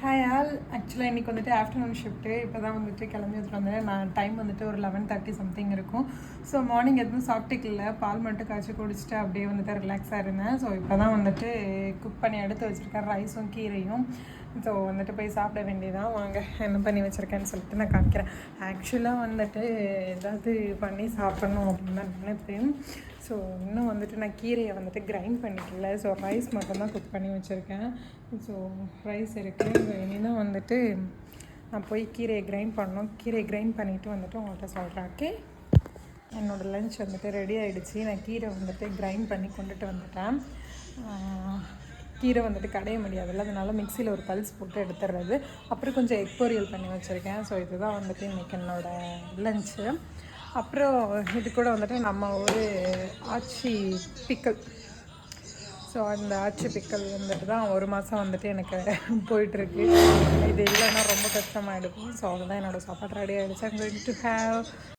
Hi all. ஆக்சுவலாக இன்றைக்கி வந்துட்டு ஆஃப்டர்நூன் ஷிஃப்ட்டு. இப்போ தான் வந்துட்டு கிளம்பி வந்துட்டு வந்தேன். நான் டைம் வந்துட்டு ஒரு 11:30 சம்திங் இருக்கும். ஸோ மார்னிங் எதுவும் சாப்பிட்டுக்கல, பால் மட்டும் காய்ச்சி குடிச்சிட்டு அப்படியே வந்துட்டு ரிலாக்ஸாக இருந்தேன். ஸோ இப்போ தான் வந்துட்டு குக் பண்ணி எடுத்து வச்சுருக்கேன், ரைஸும் கீரையும். ஸோ வந்துட்டு போய் சாப்பிட வேண்டியதான். வாங்க என்ன பண்ணி வச்சுருக்கேன்னு சொல்லிட்டு நான் காமிக்கிறேன். ஆக்சுவலாக வந்துட்டு ஏதாவது பண்ணி சாப்பிட்ணும் அப்படின்னு தான் நினைப்பேன். ஸோ இன்னும் வந்துட்டு நான் கீரையை வந்துட்டு கிரைண்ட் பண்ணிக்கல. ஸோ ரைஸ் மட்டும்தான் குக் பண்ணி வச்சுருக்கேன். ஸோ ரைஸ் இருக்குது. இனிதான் வந்துட்டு நான் போய் கீரையை கிரைண்ட் பண்ணணும். கீரையை கிரைண்ட் பண்ணிவிட்டு வந்துட்டு உங்கள்கிட்ட சொல்கிறேன். ஓகே, என்னோடய லன்ச் வந்துட்டு ரெடி ஆகிடுச்சு. நான் கீரை வந்துட்டு கிரைண்ட் பண்ணி கொண்டுட்டு வந்துட்டேன். கீரை வந்துட்டு கடைய முடியாதுல்ல, அதனால மிக்சியில் ஒரு பல்ஸ் போட்டு எடுத்துடுறது. அப்புறம் கொஞ்சம் எக் பொரியல் பண்ணி வச்சுருக்கேன். ஸோ இதுதான் வந்துட்டு இன்றைக்கி என்னோடய லன்ச்சு. அப்புறம் இது கூட வந்துட்டு நம்ம ஒரு ஆச்சி பிக்கல். ஸோ அந்த ஆச்சி பிக்கல் வந்துட்டு தான் ஒரு மாதம் வந்துட்டு எனக்கு போயிட்டுருக்கு. இது இல்லைன்னா ரொம்ப கஷ்டமாகிடுக்கும். ஸோ அதுதான் என்னோடய சாப்பாடு ரெடி ஆகிடுச்சு. I'm going to have